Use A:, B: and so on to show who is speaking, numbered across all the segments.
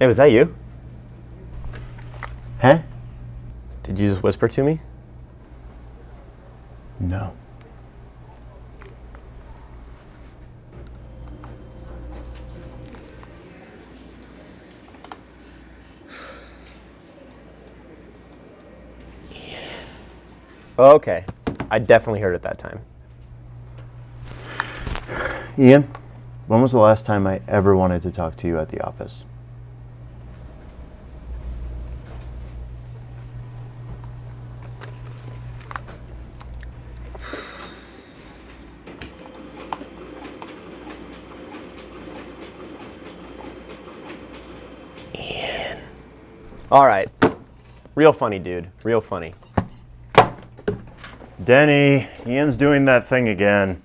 A: Hey, was that you?
B: Huh?
A: Did you just whisper to me?
B: No.
A: Okay, I definitely heard it that time.
B: Ian, when was the last time I ever wanted to talk to you at the office?
A: All right, real funny, dude, real funny.
B: Denny, Ian's doing that thing again.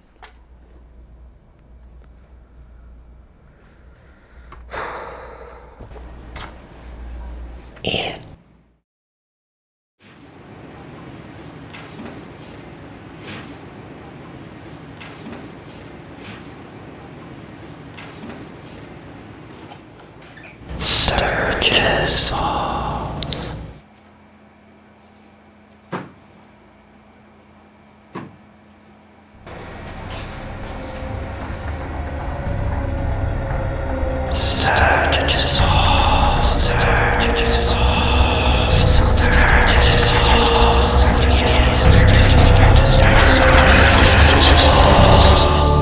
A: Ian. Sturgis Falls. Sturgis Falls. Sturgis Falls. Sturgis Falls.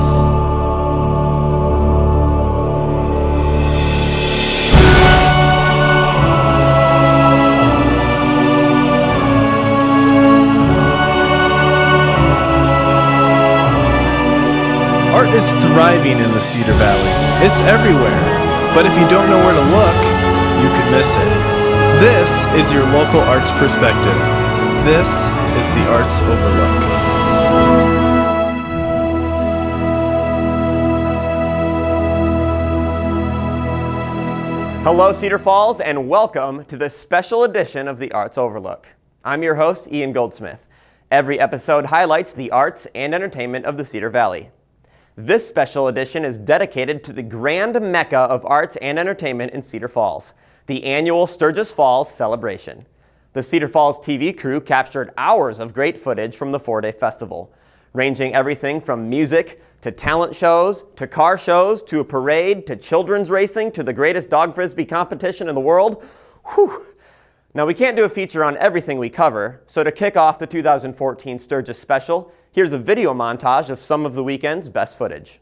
C: Art is thriving in the Cedar Valley. It's everywhere. But if you don't know where to look, you could miss it. This is your local arts perspective. This is the Arts Overlook.
A: Hello, Cedar Falls, and welcome to this special edition of the Arts Overlook. I'm your host, Ian Goldsmith. Every episode highlights the arts and entertainment of the Cedar Valley. This special edition is dedicated to the grand mecca of arts and entertainment in Cedar Falls, the annual Sturgis Falls celebration. The Cedar Falls TV crew captured hours of great footage from the four-day festival, ranging everything from music to talent shows, to car shows, to a parade, to children's racing, to the greatest dog frisbee competition in the world. Whew. Now, we can't do a feature on everything we cover, so to kick off the 2014 Sturgis special, here's a video montage of some of the weekend's best footage.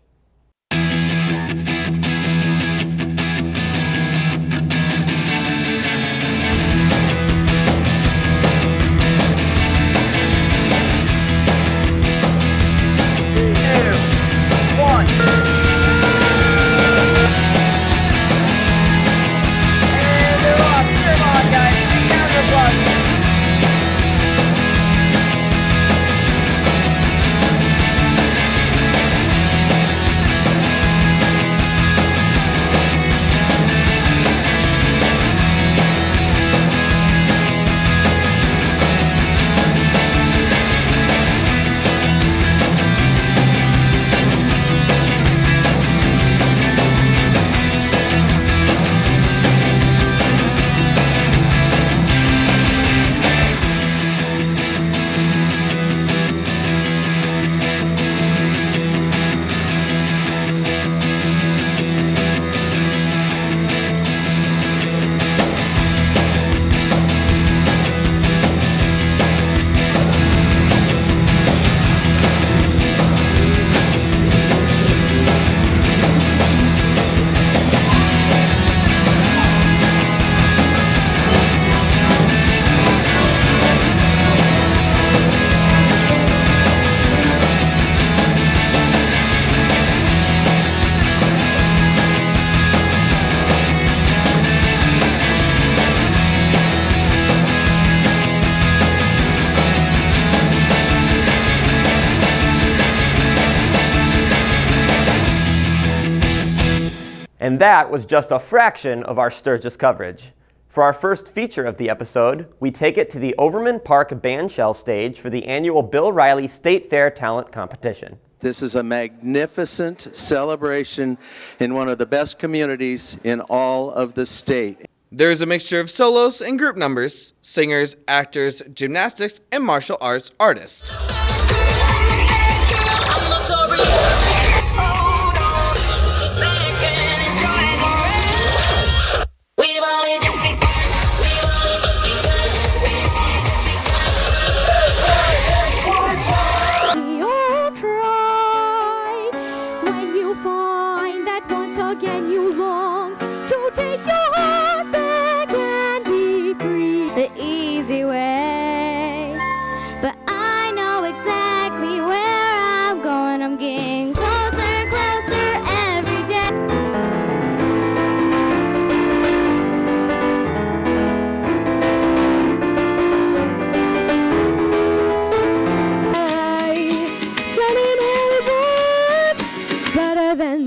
A: And that was just a fraction of our Sturgis coverage. For our first feature of the episode, we take it to the Overman Park Bandshell stage for the annual Bill Riley State Fair Talent Competition.
D: This is a magnificent celebration in one of the best communities in all of the state.
E: There's a mixture of solos and group numbers, singers, actors, gymnastics, and martial arts artists.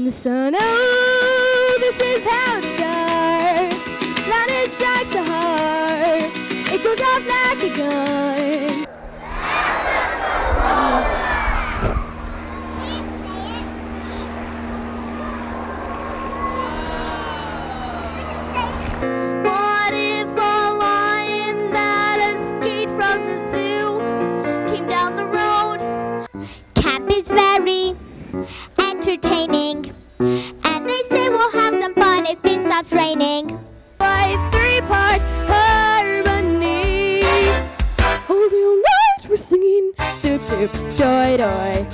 F: The sun, oh, this is how it starts. Not it strikes the heart, it goes off like a gun. What if a lion that escaped from the zoo came down the road? Camp is very entertaining, and they say we'll have some fun if it stops raining. By three-part harmony, holding on large, we're singing toot toot doy doy.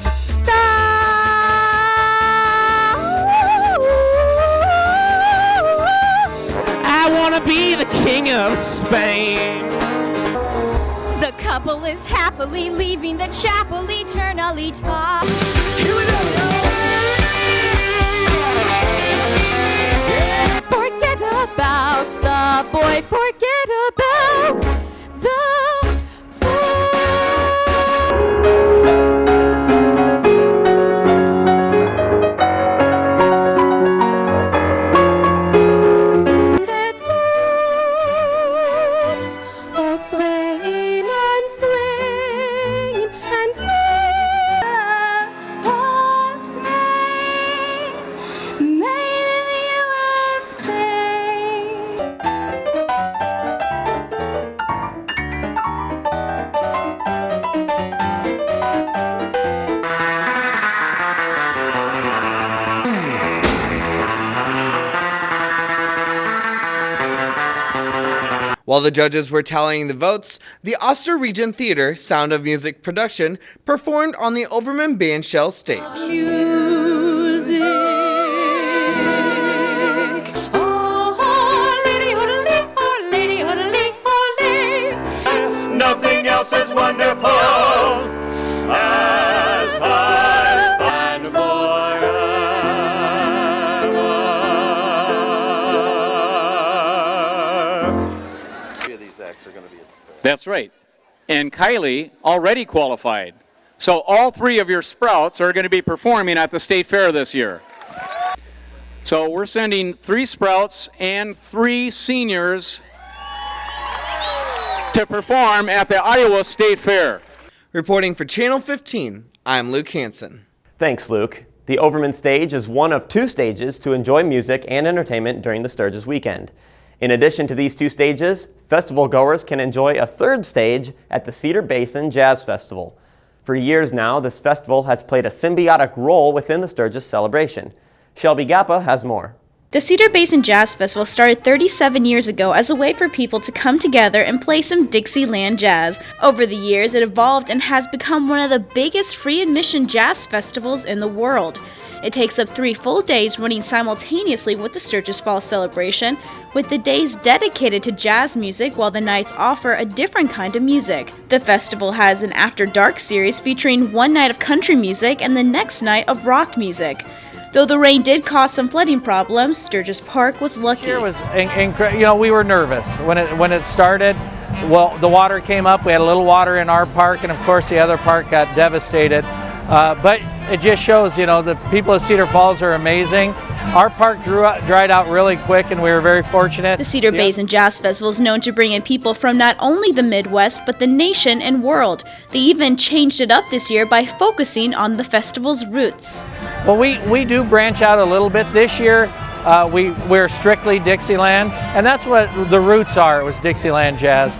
G: I wanna be the king of Spain.
F: The couple is happily leaving the chapel eternally taught.
G: Here we go.
F: Forget about the boy, forget about the Let's all swing and swing and swing. All swing, made in the USA.
E: While the judges were tallying the votes, the Oster Region Theater Sound of Music production performed on the Overman Bandshell stage.
F: Music. Oh, lady,
A: Nothing else is wonderful as I find
H: That's right. And Kylie already qualified. So all three of your sprouts are going to be performing at the state fair this year. So we're sending 3 sprouts and 3 seniors to perform at the Iowa State Fair.
E: Reporting for Channel 15, I'm Luke Hansen.
A: Thanks, Luke. The Overman stage is one of 2 stages to enjoy music and entertainment during the Sturgis weekend. In addition to these 2 stages, festival goers can enjoy a 3rd stage at the Cedar Basin Jazz Festival. For years now, this festival has played a symbiotic role within the Sturgis celebration. Shelby Gappa has more.
I: The Cedar Basin Jazz Festival started 37 years ago as a way for people to come together and play some Dixieland jazz. Over the years, it evolved and has become one of the biggest free admission jazz festivals in the world. It takes up 3 full days running simultaneously with the Sturgis Falls celebration, with the days dedicated to jazz music while the nights offer a different kind of music. The festival has an After Dark series featuring one night of country music and the next night of rock music. Though the rain did cause some flooding problems, Sturgis Park was lucky.
J: It was incredible. We were nervous when it started. Well, the water came up. We had a little water in our park, and of course the other park got devastated. But it just shows, the people of Cedar Falls are amazing. Our park dried out really quick, and we were very fortunate.
I: The Cedar Basin Jazz Festival is known to bring in people from not only the Midwest, but the nation and world. They even changed it up this year by focusing on the festival's roots.
J: Well, we do branch out a little bit this year. We're strictly Dixieland, and that's what the roots are. It was Dixieland jazz.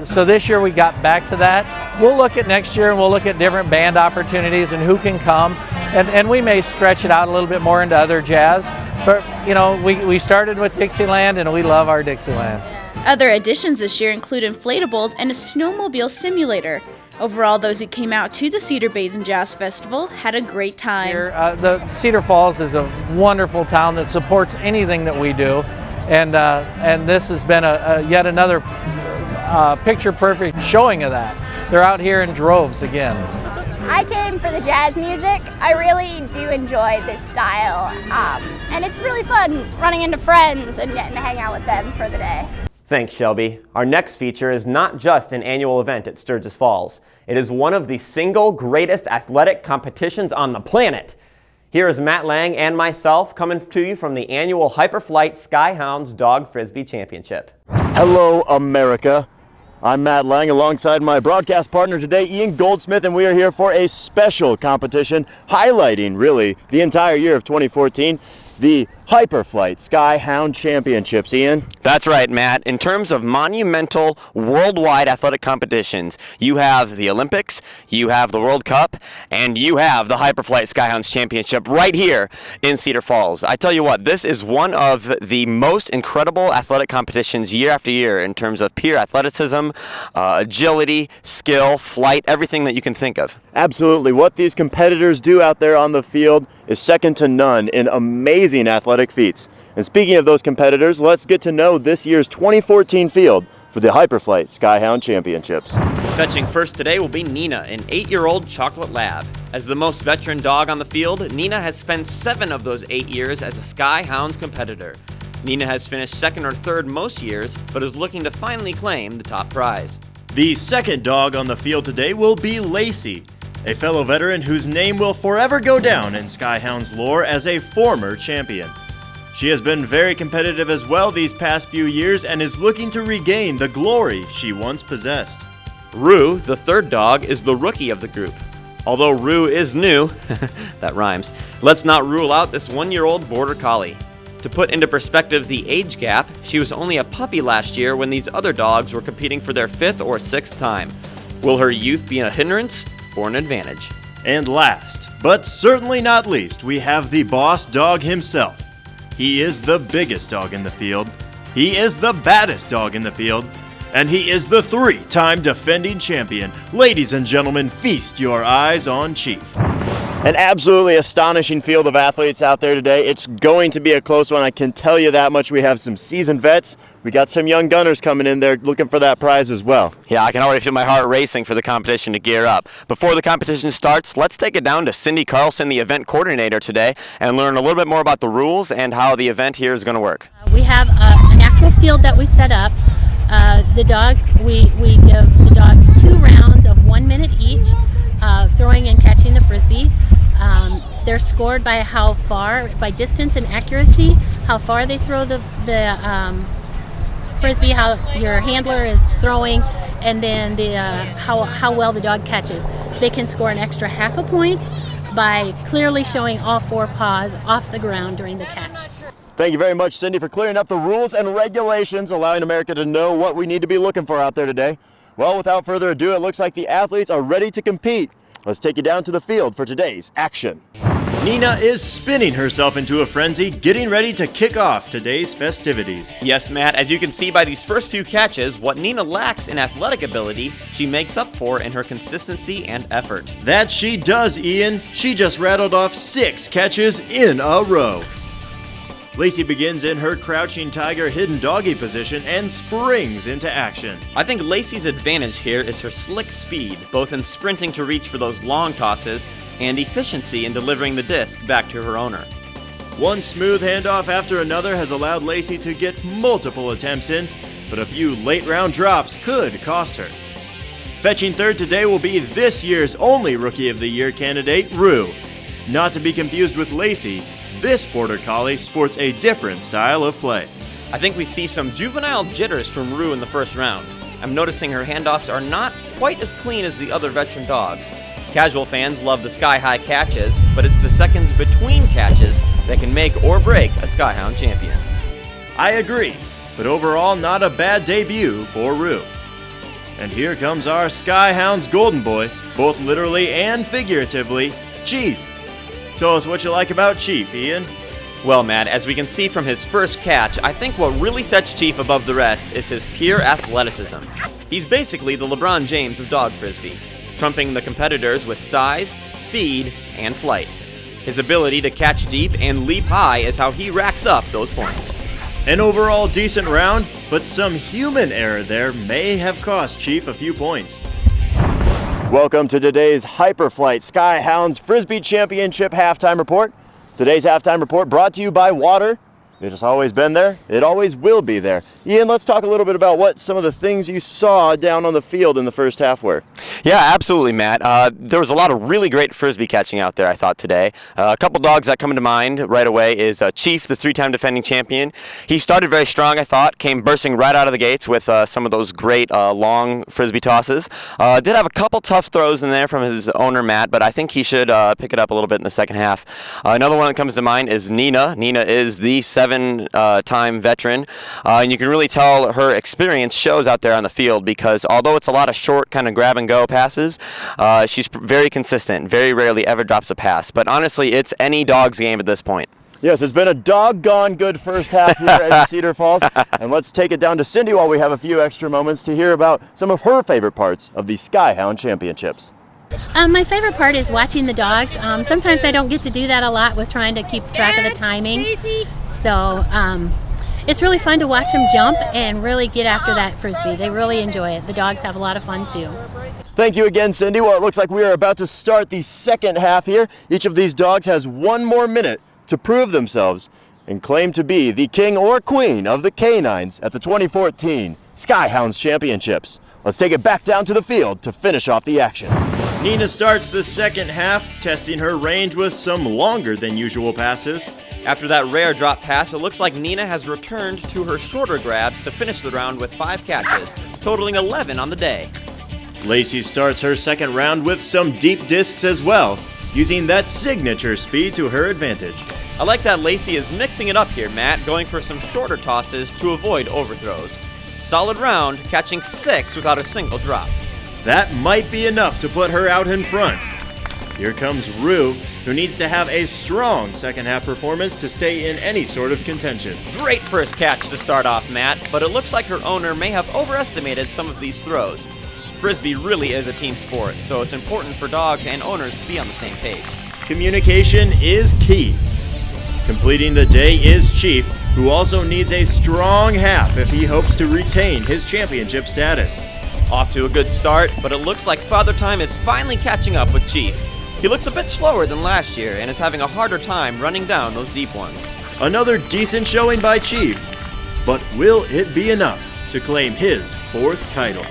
J: So this year we got back to that. We'll look at next year, and we'll look at different band opportunities and who can come, and we may stretch it out a little bit more into other jazz. But you know, we started with Dixieland, and we love our Dixieland.
I: Other additions this year include inflatables and a snowmobile simulator. Overall, those who came out to the Cedar Basin Jazz Festival had a great time.
J: The Cedar Falls is a wonderful town that supports anything that we do, and this has been yet another picture-perfect showing of that. They're out here in droves again.
K: I came for the jazz music. I really do enjoy this style, and it's really fun running into friends and getting to hang out with them for the day.
A: Thanks, Shelby. Our next feature is not just an annual event at Sturgis Falls. It is one of the single greatest athletic competitions on the planet. Here is Matt Lang and myself coming to you from the annual Hyperflight Skyhounds Dog Frisbee Championship.
B: Hello, America. I'm Matt Lang alongside my broadcast partner today, Ian Goldsmith, and we are here for a special competition highlighting, really, the entire year of 2014, the Hyperflight Skyhound Championships. Ian?
A: That's right, Matt. In terms of monumental worldwide athletic competitions, you have the Olympics, you have the World Cup, and you have the Hyperflight Skyhounds Championship right here in Cedar Falls. I tell you what, this is one of the most incredible athletic competitions year after year in terms of pure athleticism, agility, skill, flight, everything that you can think of.
B: Absolutely. What these competitors do out there on the field is second to none in amazing athletic feats. And speaking of those competitors, let's get to know this year's 2014 field for the Hyperflight Skyhound Championships.
A: Fetching first today will be Nina, an 8-year-old chocolate lab. As the most veteran dog on the field, Nina has spent 7 of those 8 years as a Skyhounds competitor. Nina has finished second or third most years, but is looking to finally claim the top prize.
L: The second dog on the field today will be Lacey, a fellow veteran whose name will forever go down in Skyhounds lore as a former champion. She has been very competitive as well these past few years and is looking to regain the glory she once possessed.
A: Rue, the third dog, is the rookie of the group. Although Rue is new, that rhymes, let's not rule out this 1-year-old border collie. To put into perspective the age gap, she was only a puppy last year when these other dogs were competing for their 5th or 6th time. Will her youth be a hindrance or an advantage?
L: And last, but certainly not least, we have the boss dog himself. He is the biggest dog in the field, he is the baddest dog in the field, and he is the 3-time defending champion. Ladies and gentlemen, feast your eyes on Chief.
B: An absolutely astonishing field of athletes out there today. It's going to be a close one, I can tell you that much. We have some seasoned vets. We got some young gunners coming in there looking for that prize as well.
A: Yeah, I can already feel my heart racing for the competition to gear up. Before the competition starts, let's take it down to Cindy Carlson, the event coordinator today, and learn a little bit more about the rules and how the event here is going to work.
M: We have an actual field that we set up. We give the dogs 2 rounds of 1 minute each, throwing and catching the frisbee. They're scored by how far, by distance and accuracy, how far they throw the frisbee, how your handler is throwing, and then how well the dog catches. They can score an extra half a point by clearly showing all 4 paws off the ground during the catch.
B: Thank you very much, Cindy, for clearing up the rules and regulations, allowing America to know what we need to be looking for out there today. Well, without further ado, it looks like the athletes are ready to compete. Let's take you down to the field for today's action.
L: Nina is spinning herself into a frenzy, getting ready to kick off today's festivities.
A: Yes, Matt, as you can see by these first 2 catches, what Nina lacks in athletic ability, she makes up for in her consistency and effort.
L: That she does, Ian. She just rattled off 6 catches in a row. Lacey begins in her crouching tiger hidden doggy position and springs into action.
A: I think Lacey's advantage here is her slick speed, both in sprinting to reach for those long tosses and efficiency in delivering the disc back to her owner.
L: One smooth handoff after another has allowed Lacey to get multiple attempts in, but a few late round drops could cost her. Fetching third today will be this year's only Rookie of the Year candidate, Rue. Not to be confused with Lacey, this Border Collie sports a different style of play.
A: I think we see some juvenile jitters from Rue in the first round. I'm noticing her handoffs are not quite as clean as the other veteran dogs. Casual fans love the sky-high catches, but it's the seconds between catches that can make or break a Skyhound champion.
L: I agree, but overall not a bad debut for Rue. And here comes our Skyhound's golden boy, both literally and figuratively, Chief. Tell us what you like about Chief, Ian.
A: Well, Matt, as we can see from his first catch, I think what really sets Chief above the rest is his pure athleticism. He's basically the LeBron James of dog frisbee, trumping the competitors with size, speed, and flight. His ability to catch deep and leap high is how he racks up those points.
L: An overall decent round, but some human error there may have cost Chief a few points.
B: Welcome to today's Hyperflight Skyhounds Frisbee Championship Halftime Report. Today's halftime report brought to you by Water. It has always been there. It always will be there. Ian, let's talk a little bit about what some of the things you saw down on the field in the first half were.
A: Yeah, absolutely, Matt. There was a lot of really great frisbee catching out there, I thought, today. A couple dogs that come to mind right away is Chief, the three-time defending champion. He started very strong, I thought, came bursting right out of the gates with some of those great long frisbee tosses. Did have a couple tough throws in there from his owner, Matt, but I think he should pick it up a little bit in the second half. Another one that comes to mind is Nina. Nina is the seven-time veteran, and you can really tell her experience shows out there on the field because although it's a lot of short kind of grab-and-go passes, she's very consistent, very rarely ever drops a pass. But honestly, it's any dog's game at this point.
B: Yes, it's been a doggone good first half here at Cedar Falls. And let's take it down to Cindy while we have a few extra moments to hear about some of her favorite parts of the Skyhound Championships.
M: My favorite part is watching the dogs. Sometimes I don't get to do that a lot with trying to keep track of the timing. So it's really fun to watch them jump and really get after that frisbee. They really enjoy it. The dogs have a lot of fun too.
B: Thank you again, Cindy. Well, it looks like we are about to start the second half here. Each of these dogs has one more minute to prove themselves and claim to be the king or queen of the canines at the 2014 Skyhounds Championships. Let's take it back down to the field to finish off the action.
L: Nina starts the second half, testing her range with some longer than usual passes.
A: After that rare drop pass, it looks like Nina has returned to her shorter grabs to finish the round with 5 catches, totaling 11 on the day.
L: Lacey starts her second round with some deep discs as well, using that signature speed to her advantage.
A: I like that Lacey is mixing it up here, Matt, going for some shorter tosses to avoid overthrows. Solid round, catching 6 without a single drop.
L: That might be enough to put her out in front. Here comes Rue, who needs to have a strong second half performance to stay in any sort of contention.
A: Great first catch to start off, Matt, but it looks like her owner may have overestimated some of these throws. Frisbee really is a team sport, so it's important for dogs and owners to be on the same page.
L: Communication is key. Completing the day is Chief, who also needs a strong half if he hopes to retain his championship status.
A: Off to a good start, but it looks like Father Time is finally catching up with Chief. He looks a bit slower than last year and is having a harder time running down those deep ones.
L: Another decent showing by Chief, but will it be enough to claim his 4th title?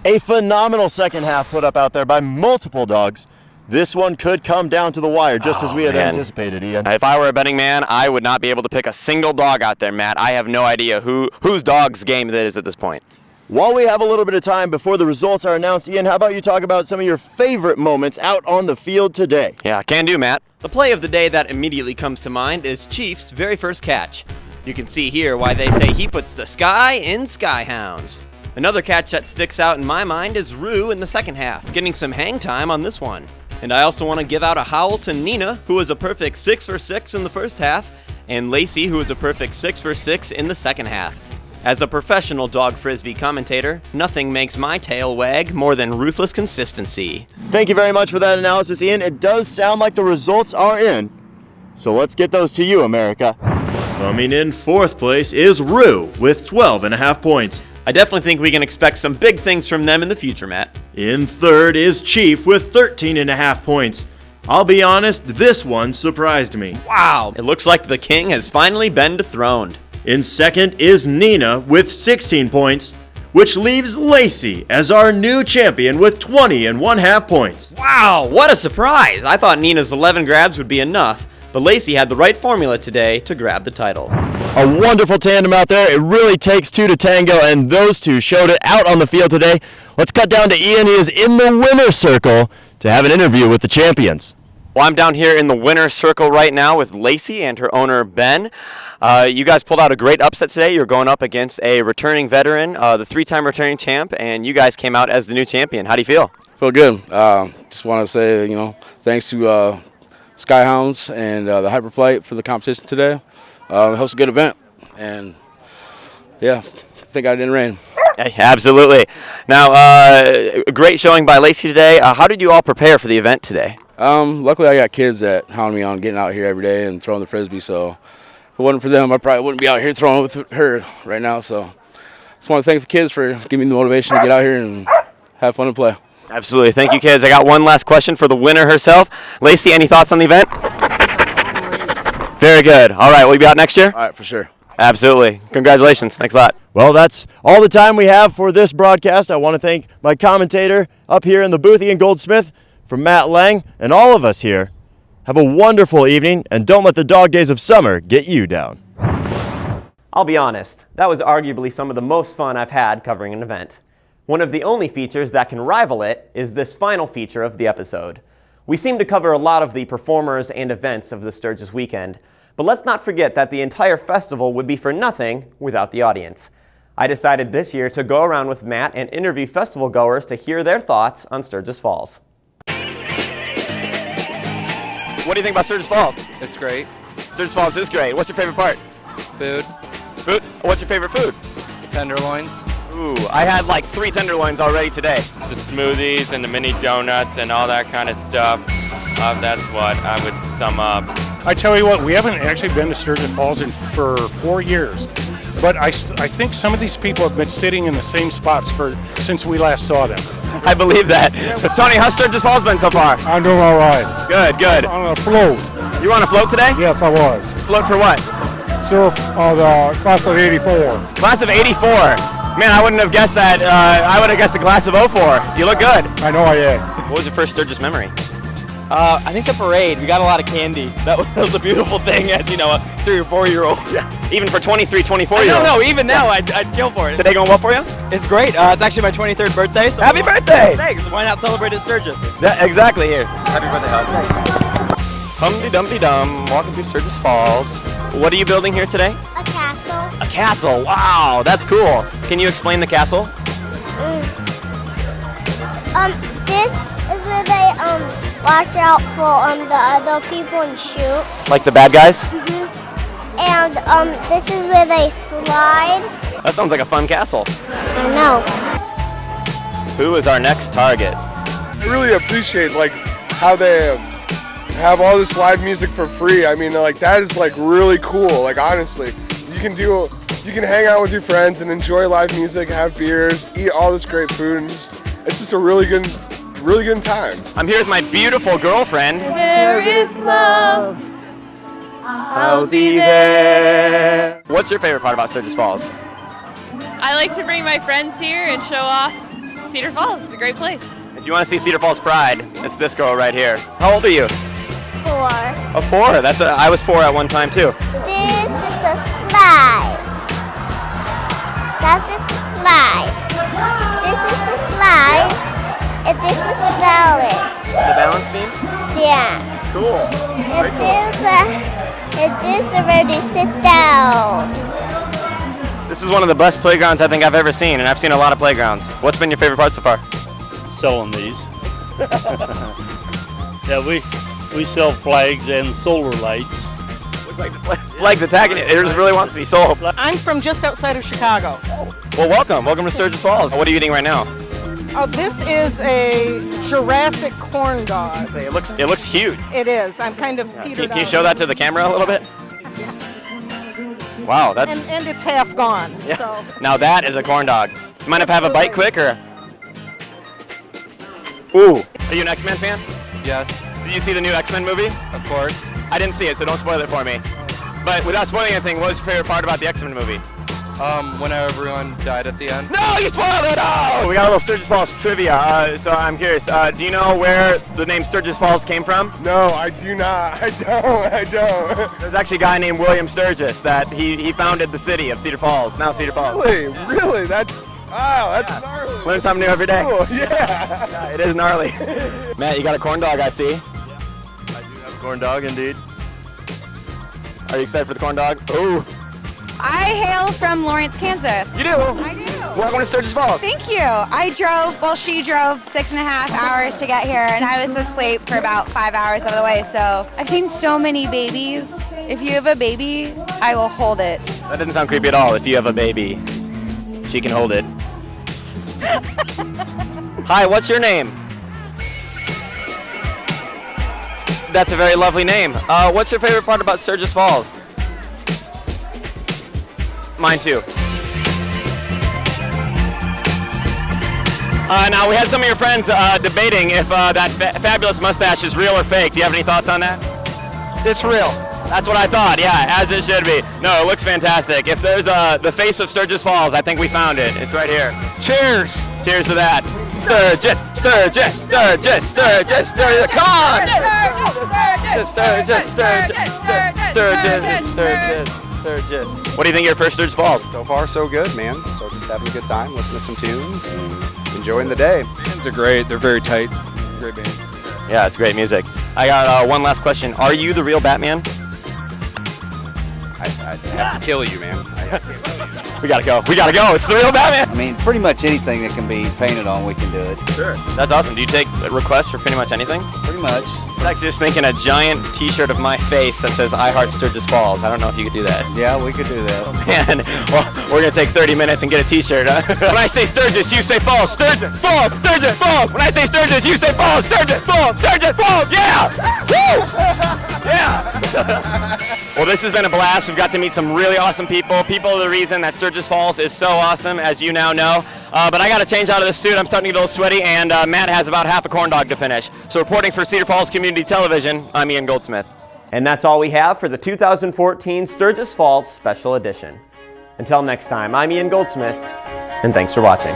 B: A phenomenal second half put up out there by multiple dogs. This one could come down to the wire, just as we had anticipated, Ian.
A: If I were a betting man, I would not be able to pick a single dog out there, Matt. I have no idea whose dog's game that is at this point.
B: While we have a little bit of time before the results are announced, Ian, how about you talk about some of your favorite moments out on the field today?
A: Yeah, can do, Matt. The play of the day that immediately comes to mind is Chief's very first catch. You can see here why they say he puts the sky in Skyhounds. Another catch that sticks out in my mind is Rue in the second half, getting some hang time on this one. And I also want to give out a howl to Nina, who was a perfect 6 for 6 in the first half, and Lacey, who was a perfect 6 for 6 in the second half. As a professional dog frisbee commentator, nothing makes my tail wag more than ruthless consistency.
B: Thank you very much for that analysis, Ian. It does sound like the results are in. So let's get those to you, America.
L: Coming in 4th place is Rue with 12.5 points.
A: I definitely think we can expect some big things from them in the future, Matt.
L: In 3rd is Chief with 13.5 points. I'll be honest, this one surprised me.
A: Wow, it looks like the king has finally been dethroned.
L: In 2nd is Nina with 16 points. which leaves Lacey as our new champion with 20 1/2 points.
A: Wow, what a surprise! I thought Nina's 11 grabs would be enough, but Lacey had the right formula today to grab the title.
B: A wonderful tandem out there. It really takes two to tango, and those two showed it out on the field today. Let's cut down to Ian. He is in the winner's circle to have an interview with the champions.
A: Well, I'm down here in the winner's circle right now with Lacey and her owner, Ben. You guys pulled out a great upset today. You're going up against a returning veteran, the 3-time returning champ, and you guys came out as the new champion. How do you feel?
N: Feel good. Just want to say, thanks to Skyhounds and the Hyperflight for the competition today. It was a good event, and yeah, I think I didn't rain.
A: Yeah, absolutely. Now, a great showing by Lacey today. How did you all prepare for the event today?
N: Luckily, I got kids that hound me on getting out here every day and throwing the Frisbee, so if it wasn't for them, I probably wouldn't be out here throwing with her right now. So just want to thank the kids for giving me the motivation to get out here and have fun and play.
A: Absolutely. Thank you, kids. I got one last question for the winner herself. Lacey, any thoughts on the event? Very good. All right, will you be out next year?
N: All right, for sure.
A: Absolutely. Congratulations. Thanks a lot.
B: Well, that's all the time we have for this broadcast. I want to thank my commentator up here in the booth, Ian Goldsmith, from Matt Lang, and all of us here. Have a wonderful evening, and don't let the dog days of summer get you down.
A: I'll be honest, that was arguably some of the most fun I've had covering an event. One of the only features that can rival it is this final feature of the episode. We seem to cover a lot of the performers and events of the Sturgis weekend, but let's not forget that the entire festival would be for nothing without the audience. I decided this year to go around with Matt and interview festival goers to hear their thoughts on Sturgis Falls. What do you think about Sturgis Falls?
O: It's great.
A: Sturgis Falls is great. What's your favorite part?
O: Food.
A: Food? What's your favorite food?
O: Tenderloins.
A: Ooh, I had like 3 tenderloins already today.
P: The smoothies and the mini donuts and all that kind of stuff. That's what I would sum up.
Q: I tell you what, we haven't actually been to Sturgis Falls for 4 years. But I think some of these people have been sitting in the same spots since we last saw them.
A: I believe that. Tony, how's Sturgis Falls been so far?
Q: I'm doing all right.
A: Good, good.
Q: On a float.
A: You were on a float today?
Q: Yes, I was.
A: Float for what?
Q: Surf the class of 84.
A: Class of 84. Man, I wouldn't have guessed that. I would have guessed a class of 04. You look good.
Q: I know I am.
A: What was your first Sturgis memory?
R: I think the parade. We got a lot of candy. That was a beautiful thing as, a 3 or 4-year-old.
A: Yeah. Even for 23, 24-year-olds.
R: No, even now, I'd kill for it.
A: Today going well for you?
R: It's great. It's actually my 23rd birthday. So
A: Happy birthday!
R: Thanks. Why not celebrate at Sturgis?
A: Yeah, exactly here. Happy birthday, Hum-de-dum-de-dum, walking through Sturgis Falls. What are you building here today?
F: A castle.
A: A castle, wow, that's cool. Can you explain the castle?
F: This is where they watch out for the other people and shoot.
A: Like the bad guys?
F: And this is where they slide.
A: That sounds like a fun castle.
F: I know.
A: Who is our next target?
S: I really appreciate how they have all this live music for free. I mean, that is really cool. Honestly, you can hang out with your friends and enjoy live music, have beers, eat all this great food, and it's just a really good time.
A: I'm here with my beautiful girlfriend.
T: There is love. I'll be there.
A: What's your favorite part about Sturgis Falls?
T: I like to bring my friends here and show off Cedar Falls. It's a great place.
A: If you want to see Cedar Falls pride, it's this girl right here. How old are you?
F: 4.
A: A 4? I was 4 at one time too.
F: This is a slide. That's a slide. This is the slide. And this is the balance.
A: The balance beam?
F: Yeah.
A: Cool.
F: And this already sit down.
A: This is one of the best playgrounds I think I've ever seen, and I've seen a lot of playgrounds. What's been your favorite part so far?
U: Selling these. Yeah, we sell flags and solar lights.
A: Looks like the flag's attacking it. It just really wants to be sold.
V: I'm from just outside of Chicago.
A: Well, welcome to Sturgis Falls. What are you eating right now?
V: Oh, this is a Jurassic corn dog.
A: It looks huge.
V: It is. I'm kind of petered
A: Can you
V: out.
A: show that to the camera a little bit? Wow, that's...
V: And it's half gone.
A: Yeah.
V: So.
A: Now that is a corn dog. You mind if I have a bite quick, or? Ooh. Are you an X-Men fan?
O: Yes.
A: Did you see the new X-Men movie?
O: Of course.
A: I didn't see it, so don't spoil it for me. But without spoiling anything, what was your favorite part about the X-Men movie?
O: When everyone died at the end.
A: No, you spoiled it! Oh! We got a little Sturgis Falls trivia, so I'm curious. Do you know where the name Sturgis Falls came from?
S: No, I do not. I don't.
A: There's actually a guy named William Sturgis that he founded the city of Cedar Falls, now Cedar Falls.
S: Really? That's gnarly.
A: Learn something new every day.
S: Cool. Yeah.
A: It is gnarly. Matt, you got a corn dog, I see.
L: I do have a corn dog, indeed.
A: Are you excited for the corn dog? Ooh.
C: I hail from Lawrence, Kansas.
A: You do?
C: I do.
A: Welcome to Sturgis Falls.
C: Thank you. She drove 6.5 hours to get here, and I was asleep for about 5 hours of the way, so I've seen so many babies. If you have a baby, I will hold it.
A: That doesn't sound creepy at all. If you have a baby, she can hold it. Hi, what's your name? That's a very lovely name. What's your favorite part about Sturgis Falls? Mine too. Now, we had some of your friends debating if that fabulous mustache is real or fake. Do you have any thoughts on that?
D: It's real.
A: That's what I thought, yeah, as it should be. No, it looks fantastic. If there's the face of Sturgis Falls, I think we found it. It's right here.
D: Cheers.
A: Cheers to that. Sturgis, Sturgis, Sturgis, Sturgis, Sturgis, come on! Sturgis, Sturgis, Sturgis, Sturgis, Sturgis. What do you think of your first Sturgis Falls?
W: So far, so good, man. So just having a good time, listening to some tunes, and enjoying the day.
O: Bands are great. They're very tight. Great band.
A: Yeah, it's great music. I got one last question. Are you the real Batman?
W: I have to kill you, man.
A: We gotta go. We gotta go. It's the real Batman.
X: I mean, pretty much anything that can be painted on, we can do it.
A: Sure. That's awesome. Do you take requests for pretty much anything?
X: Pretty much.
A: I was actually just thinking a giant T-shirt of my face that says "I Heart Sturgis Falls." I don't know if you could do that.
X: Yeah, we could do that.
A: Man, well, we're gonna take 30 minutes and get a T-shirt. Huh? When I say Sturgis, you say Falls. Sturgis Falls. Sturgis Falls. When I say Sturgis, you say Falls. Sturgis Falls. Sturgis Falls. Yeah. Woo! Yeah. Well, this has been a blast. We've got to meet some really awesome people. People are the reason that Sturgis Falls is so awesome, as you now know. But I got to change out of this suit. I'm starting to get a little sweaty, and Matt has about half a corn dog to finish. So reporting for Cedar Falls Community Television, I'm Ian Goldsmith. And that's all we have for the 2014 Sturgis Falls Special Edition. Until next time, I'm Ian Goldsmith, and thanks for watching.